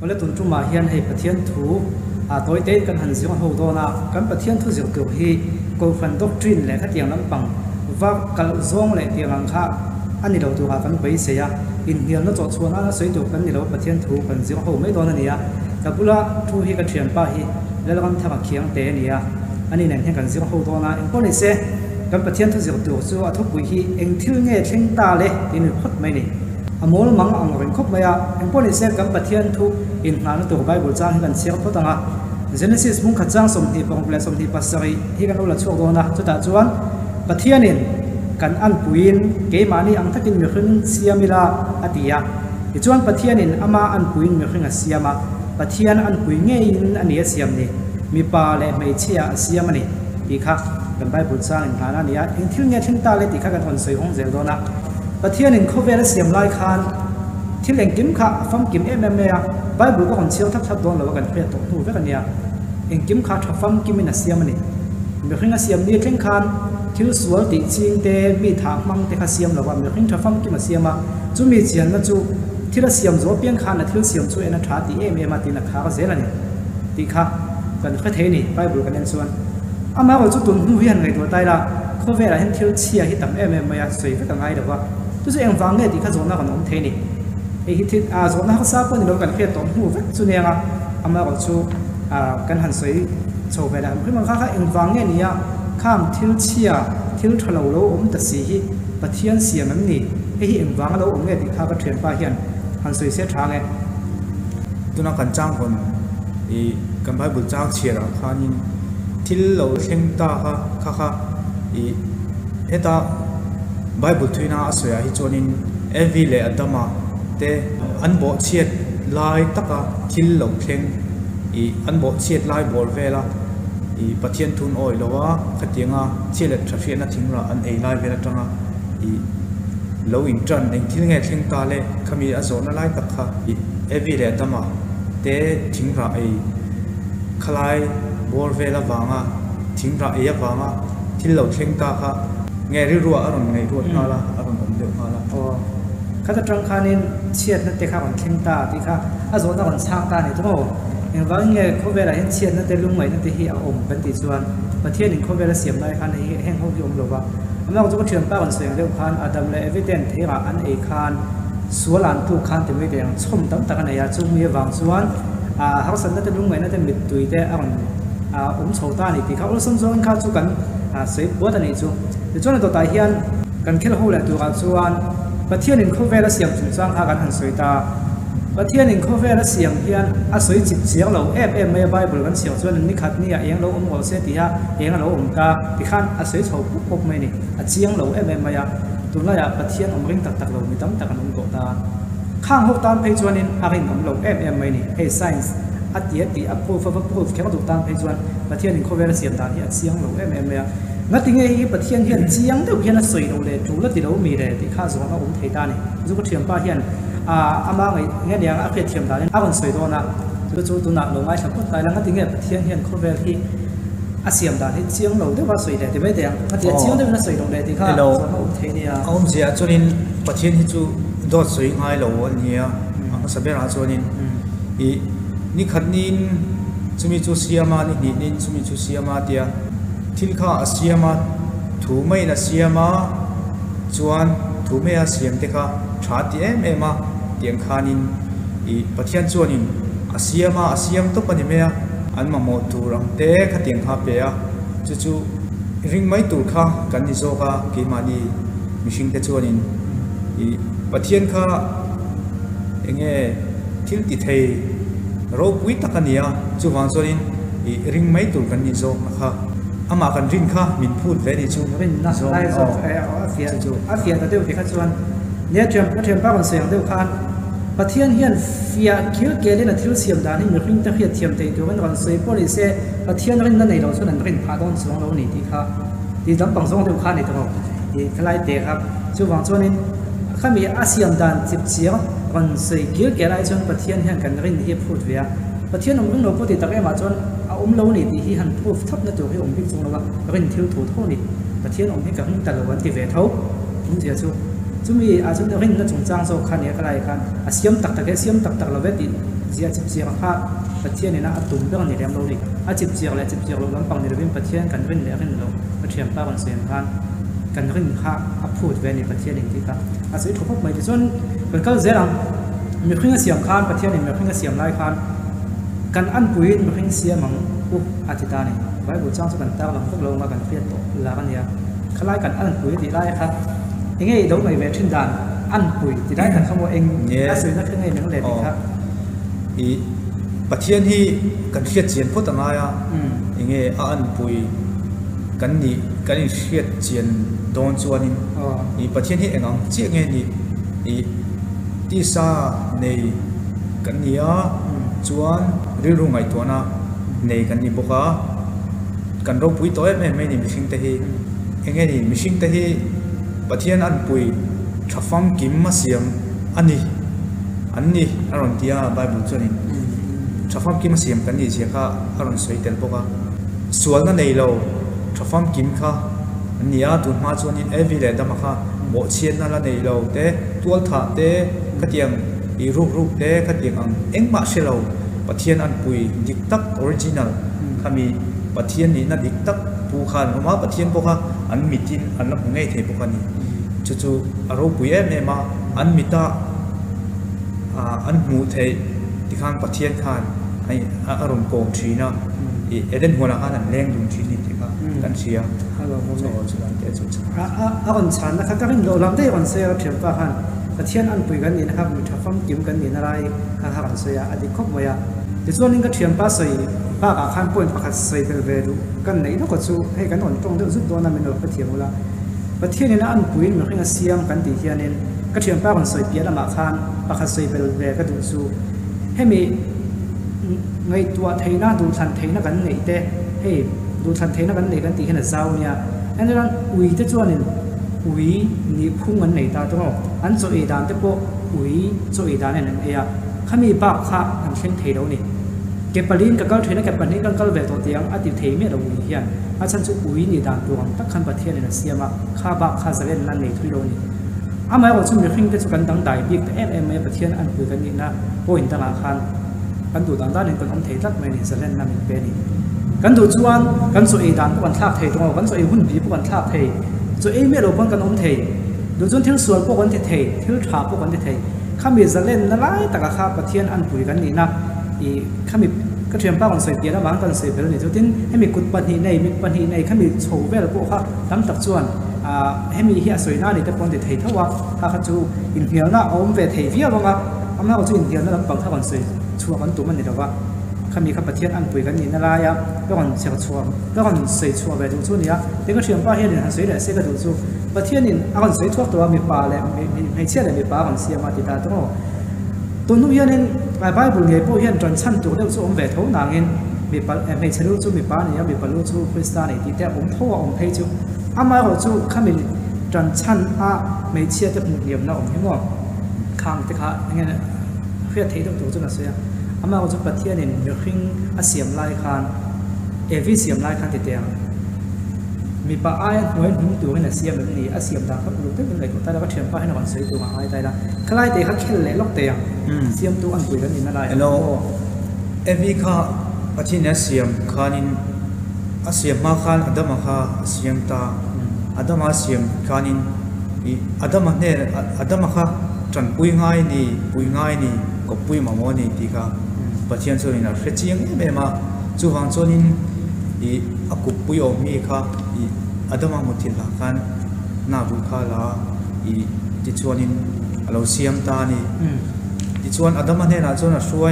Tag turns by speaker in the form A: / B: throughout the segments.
A: wala tun tu ma hian hei pathian thu a toy te kan han ziong ho do na kan pathian thu zir tu hi ko fan doctrine le khatiang lam pang wa kal zong le tiang ang kha ani lo tu ha kan bai se ya in hian no cho chuan a soi tu kan ni lo pathian thu kan ziong ho mai do na ni ya tabula thu hi ka thian pa hi le lam tha ka khiang te ni ya ani nen hen kan ziong ho do na in ko ni se kan pathian thu zir tu chu a thu pui hi eng thil nge thleng ta le in khot mai ni amol mang ang ren khop maya en poni se kam pathian thu in hna na to bible chang kan siak photanga genesis mung khachang som hi pong ple som hi pasari hi kan ola chok dona chuta chuan pathianin kan an puin ke mani ang thakin mi khrin siamila atia ti chuan pathianin ama an puin mi khring siama pathian an pui nge in ani siam ni mi pa le mai chia siam ani ti kha kan bible chang in hna na nia in thil nge thing ta le ti kha kan on soi hong zel dona pathian in khovel siam lai khan thil eng kim kha fam kim em ya bible ko kon chial thap thap don lo kan pe to nu ve kan ya eng kim kha tha fam kim in siam ani mi khring siam ni thleng khan thil sual ti ching te mi tha mang te kha siam lo wa mi khring tha fam kim siama chu mi chian na chu thil siam zo piang khan na thil siam chu ena tha ti em ti na kha ga zel ani ti kha kan kha the ni bible kan en chuan ama ko chu tun nu hian ngai to tai la khovel a hen thil chia hi tam em ya soi ve ka ngai da wa tu se eng wang nge ti kha zona kan om the ni e hi thit a zona kha sa po ni lo kan khe tom hu ve chu ne nga ama ko chu kan han soi chho ve la khi ma kha eng wang nge ni ya kham thil chia thil thalo lo om ta si hi pathian siam am ni e hi eng wang lo om nge ti kha ka thlen pa hian han soi se tha nge
B: tu na kan chang kon e kan bible chang chira khanin thil lo thleng ta kha e eta bible thuina asoya hi chonin every le adama te anbo chiat lai taka thil lo thleng I anbo chiat lai bol vela I pathian thun oi lowa khatianga chile traffic na thingra an ei lai vela tanga I lo in tran eng thil nge thleng ta le khami azona lai takha I every le adama te thingra ei khalai bol vela wanga thingra ei wanga thil lo thleng ta kha nghe ri ruwa aron ngai ruwa khala aron om de khala
A: o khata tang khanin chiat na te kha on thing ta ti kha azo na on chang ta ni to eng wang nge khovela hen chiat na te lung mai na te hi a om kan ti chuan pathian in khovela siam lai khan hi heng ho ki om lo ba amla ko chu thiam pa on seng de khan adam le evident thera an e khan sualan tu khan te me de ang chom tam ta kana ya chu mi wang chuan har san na te lung mai na te mit tui te aron chho ta ni ti kha ol som zong kha chu kan sei po ta ni chu ti chuan to ta hian kan khel ho la tu ka chuan pathian in khovela siam chu chang kha kan han soi ta pathian in khovela siam hian a soi chip chiang lo em me bible kan siam chuan ni khat ni a eng lo om ho se ti ha eng lo om ka ti khan a soi chho puk puk mai ni a chiang lo em me ya tu la ya pathian om ring tak tak lo mi tam tak an om ko ta khang ho tan phei chuan in a ring om lo em mai ni hey science atia ti a proof of proof khema du tan phei chuan pathian in khovela siam ta hi a chiang lo em ya ngati nge hi pathian hian chiang deuh hian a soi lo le tu la ti lo mi le ti kha zona om thei ta ni zu ko thiam pa hian ama ngai nge niang a phe thiam ta ni a kon soi do na tu tu na lo ngai thap tai la ngati nge pathian hian khovel hi a siam da hi chiang lo de wa soi le ti be de ngati chiang de na soi lo le ti kha zona om thei ni a
B: om zia chunin pathian hi chu dot soi ngai lo an nia a sabera chunin I ni khatnin chumi chu siama ni nin chumi chu siama tia thil kha asiama thu mai na siama chuan thu me a siam te kha tha ti em a tiang khanin I pathian chuanin asiam to pani me a an ma mo tu rang te kha tiang kha pe a chu ring mai tur kha kan ni zo ka ke mani mishing te chuanin I pathian kha enge thil ti thei ro pui takania chu wang chuanin I ring mai tur kan ni zo kha ama kan rin kha min phut ve ni chu
A: rin na lai zo a fia ta deuh ti kha chuan ne thiam pa kon seng deuh khan pathian hian fia kil ke le na thil siam dan hi mi hring ta khia thiam te tu kan ron soi poli se pathian rin na nei lo chuan an rin pha don chuang lo ni ti kha ti dam pang zong deuh kha ni to I khlai te kha chu wang chuanin khami a siam dan chip chiang ron soi kil ke lai chuan pathian hian kan rin hi phut ve a pathian om ring lo pu ti tak ema chuan om lo ni ti hi han proof thap na tu hi om bik chung lo ba rin thil thu tho ni pathian om hi ka hing ta lo wan ti ve tho um je chu chúng mi chúng ta hình nó chúng trang số khăn này cái này khăn xiêm tắc tắc cái xiêm tắc tắc là về thì chia chip chia khác bát thiên này nó tụm đó này đem đâu đi chip chia lại lắm bằng này là bên bát thiên cần bên này hình đâu bát thiên ta còn xuyên khăn cần hình khácพูดvề này bát thiên nàyที่ครับสุดท้ายพวกมันจะส่วนเป็นก็เจ้ามีขึ้นเสียงขานบát thiên nàyมีขึ้นเสียงไล่ขานกันอันปุยมีขึ้นเสียงมังอาทิตย์นี้ไว้บุญจ้างสุกันตาหลังพวกเรามากันเพียรโตลากันเนี่ยขลายกันอันปุยที่ได้ครับยังไงดูในเวทินดานอันปุยที่ได้กันขโมยเองน่าสื่อนักขึ้นไงนั่งเล่นครับ
B: อีประเทศที่กันเชียดเจียนพูดต่างๆยังไงอันปุยกันนี่กันเชียดเจียนโดนชวนนี่อีประเทศที่เองอ่ะเจียงไงนี่อีที่ซาในกันนี่ชวนเรื่องไงตัวน่ะในกันนี่บอกว่ากันเราปุยตัวไม่นี่มิชิงแต่ที่ยังไงนี่มิชิงแต่ที่ประเทศอันปุยทับฟังกิมมาเสียงอันนี้อารมณ์ที่ใบบุญชนินทับฟังกิมมาเสียงกันนี่เสียค่ะอารมณ์สวยเต็มบอกว่าส่วนนั้นในเราทับฟังกิมค่ะอันนี้ตุนมาชนินเอวิเลดมาค่ะโบเชียนนั่นละในเราเต้ตัวถาเต้ขัดยังอีรูปเต้ขัดยังเอ็งมาเชลเราประเทศอันปุยดิกตักออริจินัลขามีประเทศนี้นั่นดิกตักปูขานมาประเทศพวกอันมิตินอันนับง่ายเทพวกนี้จู่ๆอารมณ์ปุยเนี่ยมาอันมิตาอันหูเทที่ข้างประเทศขานให้อารมณ์โกงชีนะเอเดนหัวหน้าขานแรงดุนชีนี่ที่ข้ากันเชียร์โซ่สุดท้ายเจ้าสุด
A: คนฉันนะครับก็เห็นเราลำได้วันเสียเทียบกับฮันประเทศอันปุยกันนี่นะครับมีทับฟังกิมกันนี่อะไรข้างกันเสียอดีตครบไว้ที่ส่วนนี้ก็เทียมป้าใส่ป้ากับข้างปุ่นประคัดใส่เป็นเวรูกันไหนต้องกดสู้ให้กันอ่อนตรงเรื่องสุดตัวนั้นเป็นเราเทียมเวลาประเทศนี้นะอันปุยมันขึ้นเสียมกันตีเทียนนี่ก็เทียมป้าคนใส่เปียละมาข้างประคัดใส่เป็นเวก็ดูสู้ให้มีไงตัวไทยน่าดูทันไทยน่ากันไหนแต่ให้ดูทันไทยน่ากันไหนกันตีขนาดเจ้าเนี่ยอันนั้นอุยที่ส่วนนี้อุยนี่พุ่งกันไหนตาตัวอันโซเอดานแต่พวกอุยโซเอดานเนี่ยนั่นเองข้ามีปากข้าทำเช่นเทเรานี่เก็บปลินกับเกาเทนะเก็บปลินกันก็เวทตัวเตียงอดีตเทมีเราอุยเฮียนอาฉันจะอุยนี่ดานตัวตักขันประเทศเนี่ยเสียมาข้าบากข้าเสด็จนั่นในทุยเรานี่อามาเราจะมีขึ้นเป็นสุกันตั้งใดบิ๊กเอ็มประเทศอันคุยกันนี่นะโอ้ยต่างกันกันดูต่างด้านนี่เป็นองเทตักไม่เนี่ยเสด็จนั่นเป็นนี่กันดูจวนกันโซเอดานพวกกันทักเทตรงกันโซเอหุ่นบีพวกกันทักเทโซเอเมเราพวกกันองเทดูจนทิ้งส่วนพวกกันเททิ้งฉาพวกกันเทข้ามีจะเล่นนั่นไรแต่ก็ข้าประเทศอันปุยกันนี่นะข้ามีก็เทียมป้าคนใส่เปียแล้วบางคนใส่เปียนี่ทุกทีให้มีกุดปันหีในมีปันหีในข้ามีโชว์เวลพวกข้าตั้งตักส่วนให้มีเฮียสวยหน้านี่แต่ปนเทเท่าว่าข้าจูอินเดียน่ะเอาเวทเทียบว่าอามาเอาจูอินเดียน่ะบางท่าคนใส่ชัวร์กันตัวมันนี่แต่ว่าข้ามีข้าประเทศอันปุยกันนี่นั่นไรอ่ะแล้วคนเสียชัวร์แล้วคนใส่ชัวร์ไปดูชัวร์นี่อ่ะเด็กก็เทียมป้าเฮียนี่สวยเลยเสียก็ดูชัวร์ประเทศนี้อาคนใส่ทั่วตัวมีปลาเลยมีเชี่ยเลยมีปลาคนเสียมาติดตาตัวตัวนู้นยันนี่ไอ้บุญใหญ่ผู้ยันจนชั้นตัวเดียวสู้องเวทเขาหนังเงินมีปลาไม่ใช่รู้สู้มีปลาเนี่ยมีปลารู้สู้คริสต์นี่ที่แต่องทั่วองเพจูอามาเขาสู้ข้ามีจนชั้นไม่เชี่ยจะหมุนเดียมนะองที่ว่าข้างที่ข้าอย่างเงี้ยเพื่อเทตัวจุดนั้นเสียอามาเขาสู้ประเทศนี้มีขึ้นอาเซียมไล่คานวิเซียมไล่คานติดเตียงมีปลาไอ้หัวหุ่นตัวเนี่ยเสียมแบบนี้อาเซียมดังก็รู้ได้เป็นไรก็แต่เราก็เทียมป้าให้นอนสวยตัวมาไอ้ใจละคล้ายแต่เขาเข้มเลยล็อกเตียงเสียมตัวอันปุยกันนี่นั่นได้
B: แล้ววิข้าประเทศเนี่ยเสียมขานินอาเซียมมาขานอัดมาข้าเสียมตาอัดมาเสียมขานินอัดมาเนี่ยอัดมาข้าจนปุยง่ายนี่ก็ปุยมาโมนี่ที่ข้าประเทศส่วนนี้นะเฟชิยังไม่มาจู่ฟังส่วนนี้อากุปุยอมีข้าอาดมาหมดที่หลักกันน่าดูข้าละที่ชวนนี้เราเสียมตานี่ที่ชวนอาดมาเนี่ยนะชวนช่วย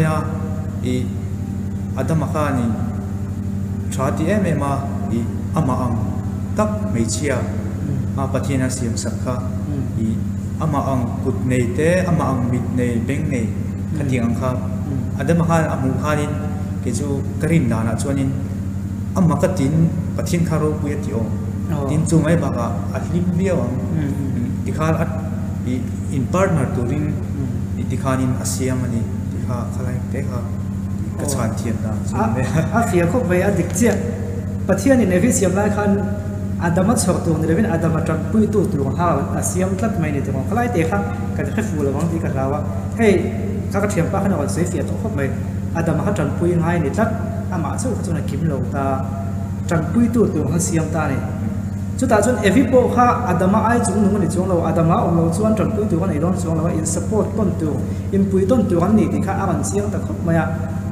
B: อาดมาข้านี่ชาติไม่มาอามาอังตักไม่เชี่ยมาปฏิญาเสียมสักข้าอามาอังกุดในเตอามาอังมิดในเบงในขัดยังอังข้าอาดมาข้าอามุข้านี่กิจูกรินดานะชวนนี้อามาก็ตินปฏิญารู้ปุยติโอตินจูงไอ้บ้าอัดลิบเบี้ยวที่ข้าอัดอินพาร์ทเนอร์ตัวริงที่ข้านินอาเซียมันนี่ที่ข้าอะไรเด็กข้ากระชานเทียนนะ
A: อาเซียเขาไปอดีตเจ้าประเทศนี้ในวิเซียมไล่คัน Adama chok tu ni levin Adama tram pui tu ha siam tlat mai ni tu khlai te kha ka khe fu lo wang ti ka rawa hey ka thiam pa khana wan sei fia to khop mai Adama ha tram pui ngai ni tlat ama chu ka chuna kim lo ta tram pui tu ha siam ta ni chu ta chun every po kha Adama ai chung nu ni chung lo Adama om lo chuan tram pui tu kan i ron chung lo in support ton tu in pui ton tu kan ni ti kha awan siang ta khop mai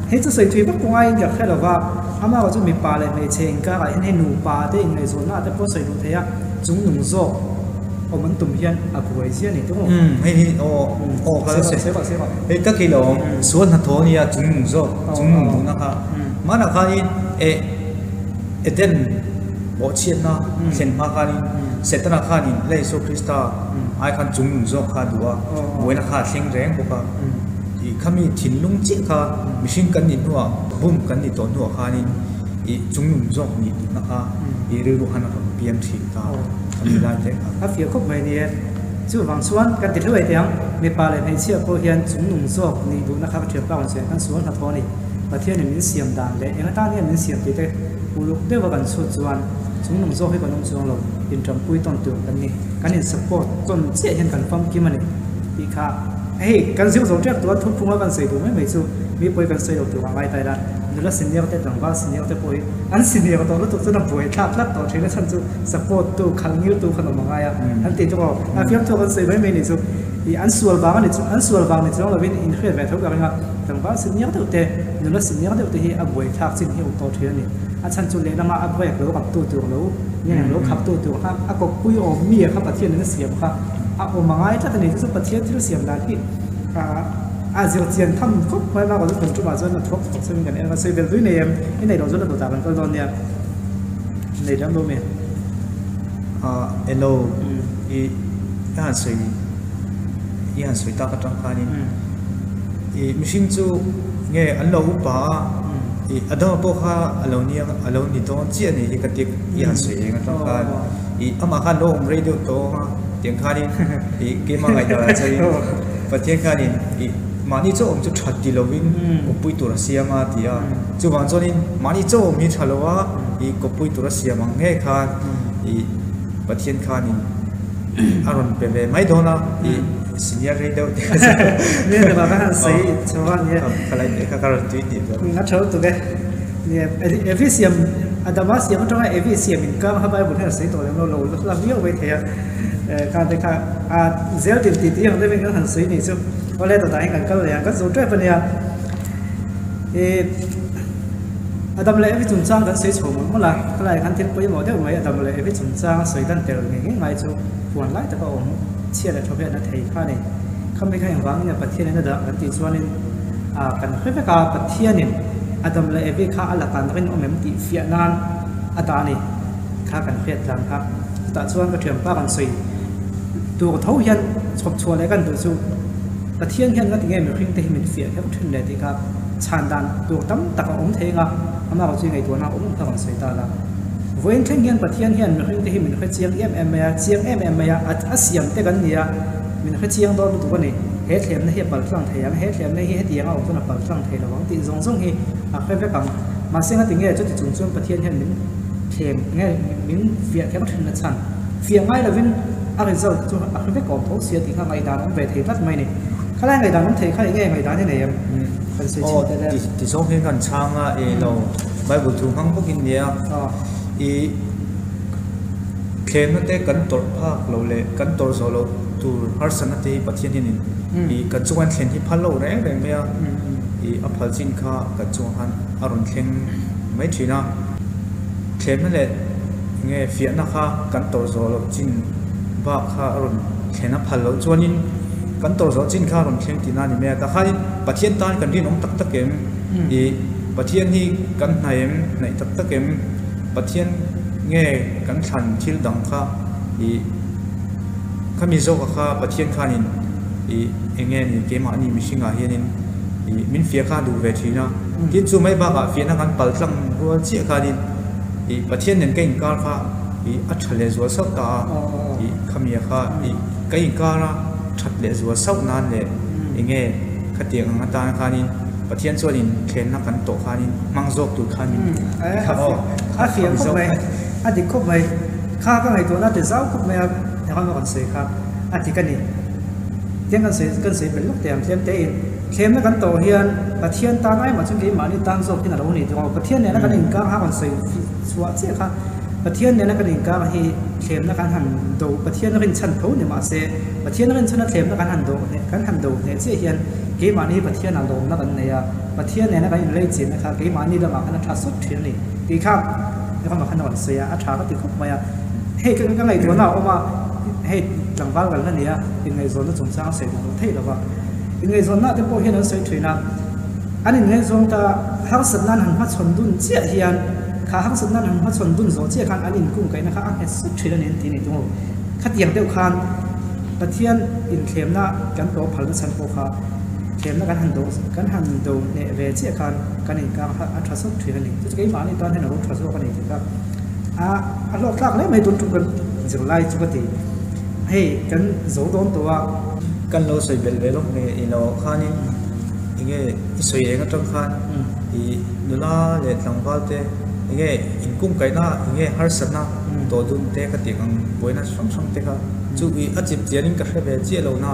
A: he chu sei thui ba ko ngai ga khela wa ama wa chu mi pa le me cheng ka ai he nu pa te in ngai zon na te po sei lu the ya chung nung zo o man tum hian a buai sia ni tu
B: hei o ka se hei ka ki lo suan na tho ni ya chung nung zo chung nung du na kha ma na kha in e den bo chian na sen ma kha ni se ta na kha ni le so krista ai khan chung nung zo kha duwa boi na kha sing reng bo ka i khami thin lung chi kha machine kan ni nuwa bum kan ni to nuwa kha ni i chung nung zo ni na kha i ru han na piam thi ta ani lai te
A: a fia khop mai ni chu wang suan kan ti hloi tiang mi pa le hei chia ko hian chung nung zo ni du na kha thiam pa wan se kan suan na tho ni pathian ni min siam dan le enga ta ni min siam ti te uluk de wa kan chu chuan chung nung zo he kan nong chuang lo in tram pui ton tu kan ni kan in support ton che hian kan fam ki mani pi kha hey kan siu zo trek tu thu phunga kan sei du mai chu mi poi kan sei lo tu ngai tai la nula senior te tangwa senior te poi an senior to lu tu chu na poi thak to thina chan chu support tu khalngil tu khano manga ya an ti to a fiam to kan sei mai mai ni chu i an sual ba ni chu an sual ba ni chu lo win in khre ve thau ka nga tangwa senior te nula senior te hi a boi thak chin hi to thina ni a chan chu le na ma a boi lo kap tu lo ni lo khap tu kha a ko pui o mi kha pathian ni siam kha a o mangai ta ni chu pathian thil siam dan hi a zir chian tham khop mai ma ko chu chu ba zon na thok thok sem kan en ma sei vel dui nei em in nei lo zon na ta kan ko don nia nei dam lo me
B: elo i han sei ta ka tang kha ni i machine chu nge an lo pa i ada po kha alo ni to chi ani hi ka tik i han sei nga tang kha i ama kha lo radio to tiếng kha ni i ke ma ngai da chai pathian kha ni i mani cho om chu that ti lovin ko pui tur sia ma tia chu wan chonin mani cho mi thalowa i ko pui tur sia ma nge kha i pathian kha ni aron pe ve mai dona i senior radio
A: ne ba ba sei chawan ye
B: khalai te kha kar tu ti
A: na thau tu ke ne efficient adama siam to efficient in ka ha ba bu ne sei to lo la vi o ve the ka te ka a zel ti ti yang de ben kan sei ni chu ole to dai kan kal ya ka zo tre pa ne adam le evi chung chang kan sei chho mo la kalai kan thil poi mo de mai adam le evi chung chang sei dan tel nge ngai chu puan lai ta ka om chia le thobe na thei kha ni kham me kha yang wang ne pathian na da kan ti chuanin kan khwe ka pathianin adam le evi kha ala kan rin omem ti fia nan atani kha kan khret lang kha ta chuan ka thiam pa kan sei tu ko thau hian chop chua le kan tu chu pathian hian ga ti nge me khring te himin fia he thun le ti ka chan dan tu tam tak om the nga ama ko chi ngai tu na om ta kan sei ta la voin theng hian pathian hian me khring te himin kha chiang em ya asiam te kan nia min kha chiang do tu ko ni he thlem na he pal tlang theyang he thlem na he tianga o na pal tlang thei lawang ti zong zong hi a khe ve kam ma senga ti nge chu ti chung chung pathian hian min thlem nge min fia ke thun na chan fia ngai la vin a result chu a khe ve ko tho sia ti kha ngai dan om ve thei tat mai ni khala ngai dan om thei kha nge ngai dan ni nei em kan se chi te le
B: ti song hen kan changa e lo bible thu hang ko kin nia i khem na te kan tor phak lo le kan tor zo lo tu har san te pathian ni i kan chuan thlen hi phalo reng reng me i a phal chin kha ka chuan arun thleng mai thina khem na le nge fia na kha kan tor zo lo chin ba kha arun thlena phal lo chuanin kan tor zo chin kha arun thleng tina ni me ta kha pathian tan kan rin ong tak tak em i pathian hi kan naim nei tak tak em pathian nge kan than thil dang kha i khami zo kha pathian khanin i enge ni ke ma ni mishinga hianin i min fia kha du ve thina tin chu mai ba ga fia na kan pal tlang ro chi kha ni i pathian nen ke in kar kha i a thale zo sa ta i khami kha i kai ka ra that le zo sa nan le enge khatiang ang ta kha ni pathian chuanin thlen na kan to kha ni mang jok tu kha ni
A: a fia khop mai a dik khop mai ข้าก็ไงตัวน่าจะเจ้าคุกแม่ในห้องกันเสียครับอาทิตย์กันนี่เที่ยงกันเสียเป็นลูกเตียมเทียมเตนเข้มแล้วกันโตเฮียนประเทศตาไงมาจนกี่มานี่ตั้งโซที่นั่นเราหนีตัวประเทศเนี่ยแล้วกันอิงก้าห้ากันเสียชัวเสียครับประเทศเนี่ยแล้วกันอิงก้าให้เข้มแล้วกันหันดูประเทศนั้นเป็นชั้นเขาเนี่ยมาเสียประเทศนั้นเป็นชั้นเข้มแล้วกันหันดูเนี่ยกันหันดูเนี่ยเสียเฮียนกี่มานี่ประเทศนั้นลงแล้วกันเนี่ยประเทศเนี่ยแล้วกันอิงเลยจีนนะครับกี่มานี่เรามาขนาดทัศสุดเทียนนี่ดีครับแล้วก็มาขนาดเสียอาชาก็ติดคุกมาเฮ้ยกันไงตัวเราเอามาเฮ้ยหลังบ้านกันแล้วเนี่ยยังไงโซนนั้นสงสารเสียของเท่หรือว่ายังไงโซนนั้นที่พวกเฮียนเสียถุยนะอันนี้ยังไงโซนแต่ฮักสันนั้นหันมาชนดุนเจียเฮียนข้าฮักสันนั้นหันมาชนดุนโซเจียกันอันนี้กุ้งไก่นะครับอันนี้สุดถุยแล้วเนี่ยทีนี้ตรงนู้นขัดยังเดียวกันประเทศอินเข้มนะกันตัวพันธุ์สันโปคาเข้มนะกันหันดูเนี่ยเวเจียกันอีกการอัตราสุดถุยแล้วนี่จะกี่มานี่ตอนที่เราทดสอบกันอีกครับโลกหลักเลยไม่ตุนทุกคนจะไล่จุกติให้กันโจโดนตัว
B: กันเราใส่เบลเลยลูกเนี่ยเราข้านี่ยังไงใส่เองก็ต้องข้าอีดูน่าเลยทางบ้านเต้ยังไงอินกุ้งไก่น่ายังไงฮาร์สน่าตัวดุนเต้ก็ติดกันป่วยน่าช่องเต้ก็จุกอีอาจิบเจียนิ่งก็แค่เบเจียเราหน้า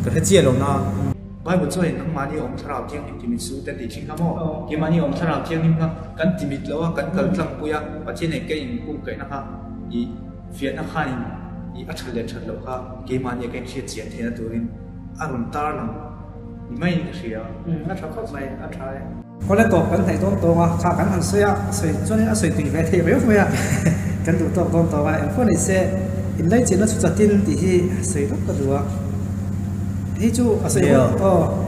B: ก็แค่เจียเราหน้าไปบุญช่วยทั้งมานี่อมชราบเที่ยงที่มิสูแต่ดีชิงข้ามอที่มานี่อมชราบเที่ยงนี่ครับกันที่มิดแล้วกันเกิดครั้งปุยประเทศไหนก็อินกุ้งไก่นะครับอีเฟียนข้านี่อีอัจฉริยะชัดแล้วครับเกมันยังแค่เชียร์เจียนเทียนตัวนี้อารมณ์ตาลังไม่เชียร์
A: อัจฉริยะไม่อัจฉริยะคนละตัวกันไทยตัวข้ากันหันเสียจนนี้สวยตีไปเทียบไปอ่ะกันดูตัวว่าคนนี้เสียอินไลจีนสุดจัดทินที่สวยก็ดูที่จู่สวย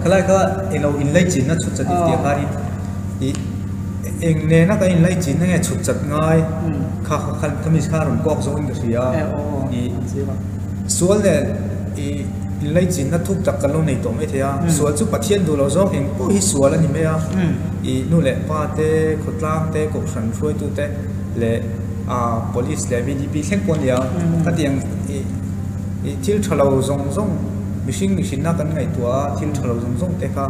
B: ขณะก็เราอินไลจีนสุดจัดที่เดียวกันเองเนี่ยนักอินไลจีนเนี่ยสุดจัดง่ายข้าทำมิชารุ่งกอกส่งอินเดียส่วนเนี่ยอินไลจีนนั่นทุกจักกันลงในตัวไม่เทียส่วนจุดปัจเจียนดูเราส่งเองพวกที่ส่วนแล้วนี่ไม่อะนู่นแหละป้าเต้ขดล่างเต้กบสันช่วยตัวเต้และpolice และ VDP เช่นคนเดียวก็เตียงที่เราส่งมิชินนักกันไงตัวที่เราส่งเต้ก็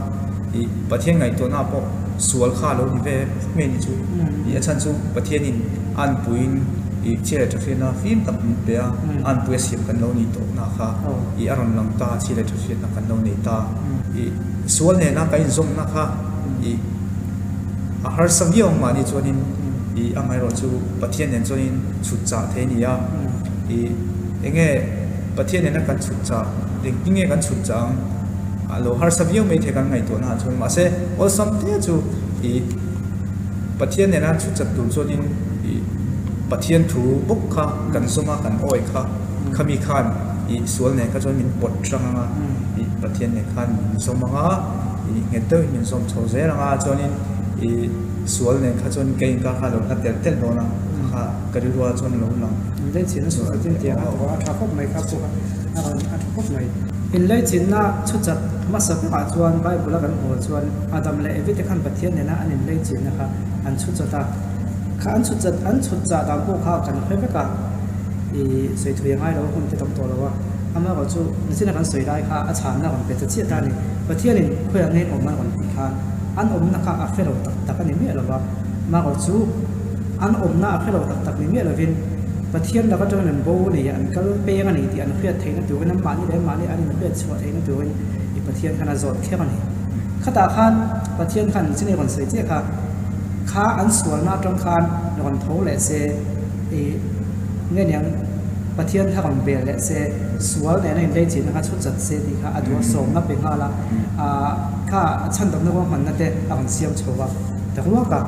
B: ประเทศไงตัวน่าพอส่วนข้าเรานี่เว้ไม่จู่อาจารย์จู่ประเทศนี้อันปุยเชื่อจะเป็นฟิล์มตับเปียอันปุยเสียบกันเรานี่ตัวนะคะอารมณ์ลังตาเชื่อจะเป็นนักกันเรานี่ตาส่วนเนี่ยนักการส่งนะคะหาสังเกตออกมานี่จวนนี้อันไม่รู้จู่ประเทศเนี่ยจวนนี้ชุดจ่าเทนี่อ่ะยังไงประเทศเนี่ยนักการชุดจ่ายังไงกันชุดจ่าเราหาสังเกตไม่เท่ากันไงตัวน่ะจวนมาเสียว่าสัมเดียจู่ประเทศเนี่ยนะชุดจัดตัวจวนนี้ประเทศถูกบุกค่ะกันสมากันอ้อยค่ะขมีขันส่วนเนี่ยก็จะมีปดจังอ่ะประเทศเนี่ยขันสมาอ่ะเงินเตอร์มีสมโชเซรังอ่ะจวนนี้ส่วนเนี่ยก็จะมีเก่งกับเขาเราถ้าเต้นโดนอ่ะค่ะก็ดูว่าจวนเราหลัง
A: เล่นชิ้นส่วนจริงๆอ่ะว่าถ้าพบไหมครับพวกถ้าพบไหมอินเล่นชิ้นน่ะชุดจัดมาสักหาจวนไปบุรุษกันหัวจวนอาดัมเล่วิธีขั้นประเทศเนี่ยนะอันนี้เล่นชิ้นนะคะอันชุดจัดข้าอันชุดจัดตามพวกข้ากันเพื่อไม่กันสวยถุยง่ายเราคนจะต้องตัวเราว่าอามาก็จู่ในสิ่งนั้นสวยได้ค่ะอาจารย์น่ะคนเป็นจะเชี่ยวชาญนี่ประเทศนี้คุยกันให้ออกมาคนอีกคันอันอมนักอาเฟเราตักกันนี่ไม่หรอกว่ามาก็จู่อันอมนักอาเฟเราตักนี่ไม่หรอกวินประเทศเราก็จะเป็นโบนี่อันก็เปี้ยกันนี่ที่อันเพื่อเทนตัวน้ำมันนี่ได้มานี่อันนี้มันเพื่อช่วยเทนตัวอีประเทศขนาดสดแค่กันนี่ข้าตาคันประเทศคันสิ่งนี้คนสวยเจ้าค่ะข้าอันส่วนหน้าตรงคันนอนโถและเซเงี้ยอย่างประเทศถ้าคนเปลี่ยนและเซส่วนในได้จีนนะคะชุดจัดเซดีค่ะอันตัวส่งนับเป็นข้าละข้าชั้นตำแหน่งว่ามันนั่นเองอันเสียมโชว์ว่าแต่ผมว่ากับ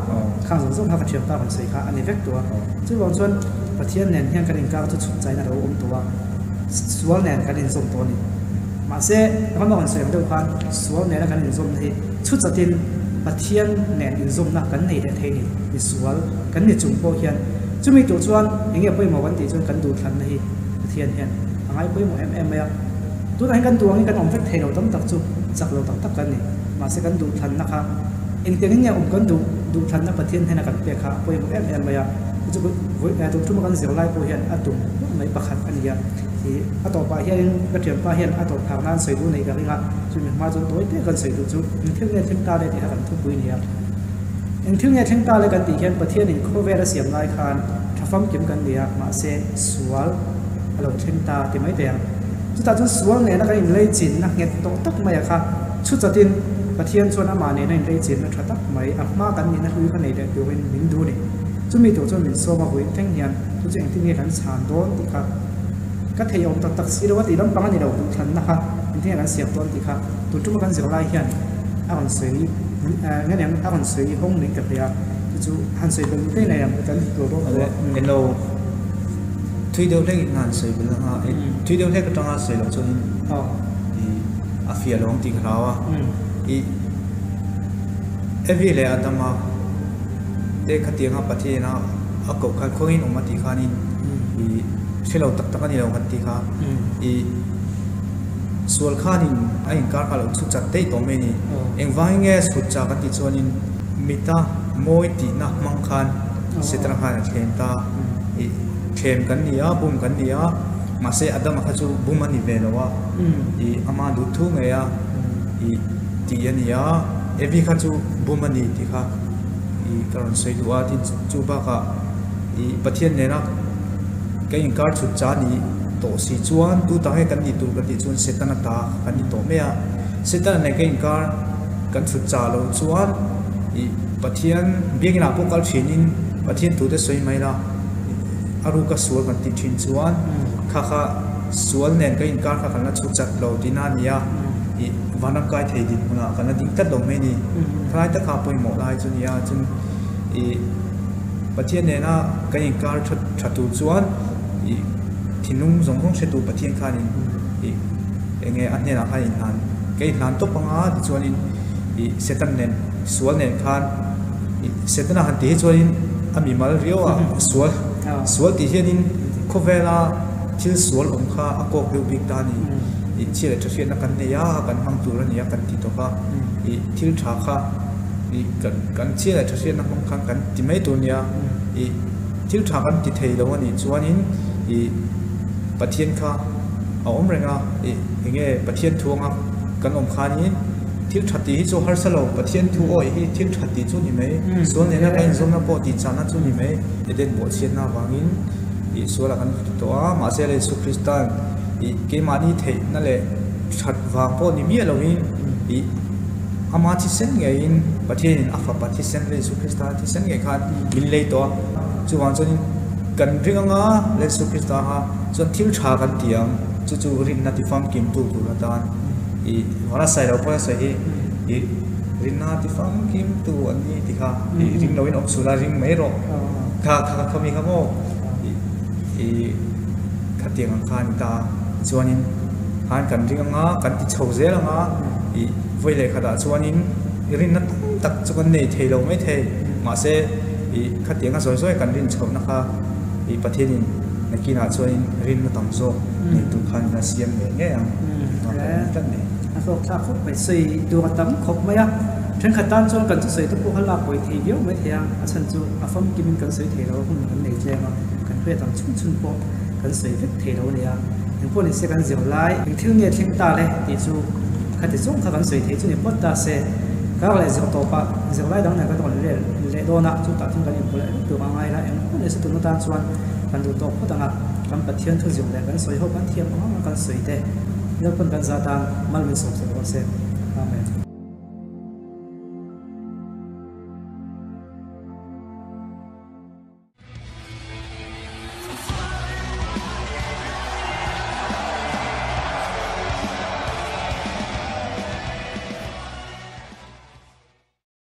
A: ข้างส่งข้าก็เชื่อมต่อคนสวยค่ะอันนี้เวกตัวจู่วันส่วนประเทศเนี่ยยังกันเองก็จะชุดใจนะเราอมตัวส่วนเนี่ยกันเองส่งตัวนี้มาเซ่เขาบอกคนสวยเดียวกันส่วนเนี่ยกันเองส่งที่ชุดจัดดินประเทศเนี่ยอินส่งนักกันในเทนี่มีส่วนกันในจุ่มโปเฮียนจะมีตัวส่วนอย่างเงี้ยไปหมอวันที่ส่วนกันดูทันในประเทศเฮียนทางไอ้ไปหมอไม่อะตัวไหนกันตัวนี้กันอมเฟกเทเราต้องตักจุจักเราตักกันนี่มาเซ่กันดูทันนะคะเองเตียงเนี่ยอมกันดูทันนักประเทศให้นักกันเปียค่ะไปหมอไม่อะจะไปตัวทุ่มกันเสียวไล่โปเฮียนอัตุ่มไม่ประคับอันนี้ที่อัตโตปาเฮียนกระเทียมปาเฮียนอัตโตทางนั้นใส่ดูในกันนี่ค่ะจุดหนึ่งมาจนตัวเตี้ยกันใส่ดูจุดเที่ยงเนี่ยเที่ยงตาเลยที่กันทุกปีเนี่ยเที่ยงเนี่ยเที่ยงตาเลยกันตีเฮียนประเทศหนึ่งโคเวรเสียมลายคานท phong kiếm cần địa mà sẽ sual alo thêm ta thì mấy tiền chúng ta chúng sual này nó cái lấy chín nó nghe tổ tắc mày à chút giờ tin và thiên cho nó mà này này lấy chín nó thật tắc mày mà cần nhìn nó hư cái này để biểu hiện mình đu này chúng mình tổ cho mình so mà với thanh hiền chúng tôi anh nghe hắn sàn đón thì khác các thầy ông tắc xí đâu thì đâm băng này đầu tụi thầnนะanh nghe hắn xiết đón thì khác tụi chúng mình diệu lai hiền còn sấy nghe này còn sấy hông mình gặp được chú hắn sấy bên cái này là cái đồ đó
B: hello thuy đầu lấy ngàn sấy bên đó thuy đầu lấy cái trong sấy là cho nên thì afia long thì cái nào i every lệ adam mà để khát tiếng học bát thiên nào học cậu khát khôi ông mà thì khát nín i sẽ lâu tắc cái này lâu khát thì khát i sual khát nín anh cả lâu xuất chặt tây tổ mê nín anh vay nghe xuất chặt cái cho nín mita môi tí na mang khăn sẽ tra khăn thêm ta i thêm cái này bùm cái này mà sẽ adam khát chú bùm anh về đâu i ama đủ thu nghe i tí anh every khát chú bùm anh thì khát i karon sei dua tin chu ba ka i pathian ne na cái inkar chu cha ni to si chuan tu ta he kan ni tu kan ti chuan setana ta kan ni to me a setana ne cái inkar kan chu cha lo chuan i pathian biang ina pokal thinin pathian tu te soi mai la aru ka sual kan ti thin chuan kha kha sual nen cái inkar kha kan la chu chat lo tina nia i vanam kai thei din na kan ding tat lo me ni khai ta kha poi mo lai chu nia chun i pathian ne na cái inkar thatu chuan i thinung zong rong se tu pathian kha ni i enge an ne na kha in han cái nan to panga ti chuan in i setan nen sual nen khan i setana han ti chuan in ami mal rio a sual ti hian in khovela thil sual om kha akok lu big ta ni i chile thrian na kan ne ya kan hang tur ani ya kan ti to kha i thil tha kha i kan chile thrian na hong khan kan ti mai tu nia i thil tha kan ti thei lo ani chuanin i pathian kha a om renga i nge pathian thuanga kan om kha ni thil thati hi chu har salo pathian thu oi hi thil thati chu ni mai so ne na kan zom na po ti chana chu ni mai eden bo chen na wangin i so la kan to a ma se le su kristan i ke mani thei na le that wa po ni mi lo in i ama chi sen nge in pathian in afa pathi sen le su kristan thi sen nge khan min le to chu wan chon kan ringa le su kristan ha chon thil tha kan tiam chu rin na ti fam kim tu la tan i wala sai lo po sai hi i rin na ti fam kim tu ani ti kha i ring lo in om sula ring mai ro kha mi kha mo i khatiang khan ta chuanin han kan ringa kan ti chho zel nga i voile khada chuanin rin na tak chuan nei theilo mai the ma se i khatianga zoi kan rin chho na kha i pathianin nakina chuanin rin na tam zo ni tu khan na siam nge yang kan ne
A: a so kha khop mai sei tu ka tam khop mai a then khatan chuan kan chu sei tu ko hala poi thi bio mai thia a chan chu a fam kim kan sei theilo hun kan nei je ma kan pe tam chun po kan sei vek theilo ne a những phụ nữ sẽ cần dìu lái những thiếu niên thiên ta này thì chú khai thì chúng ta cần suy thấy chú niệm bất ta sẽ các loại dìu tổ bạc dìu lái đó này các loại lệ đô nạ chúng ta không cần những phụ nữ từ bằng ai lại em phụ nữ sẽ từ nó tan xuân cần từ tổ bất tăng cần bật thiên thư dìu lại cần suy hậu cần thiên mà cần suy thế nếu cần gia tăng mal mình sống sẽ có sẽ amen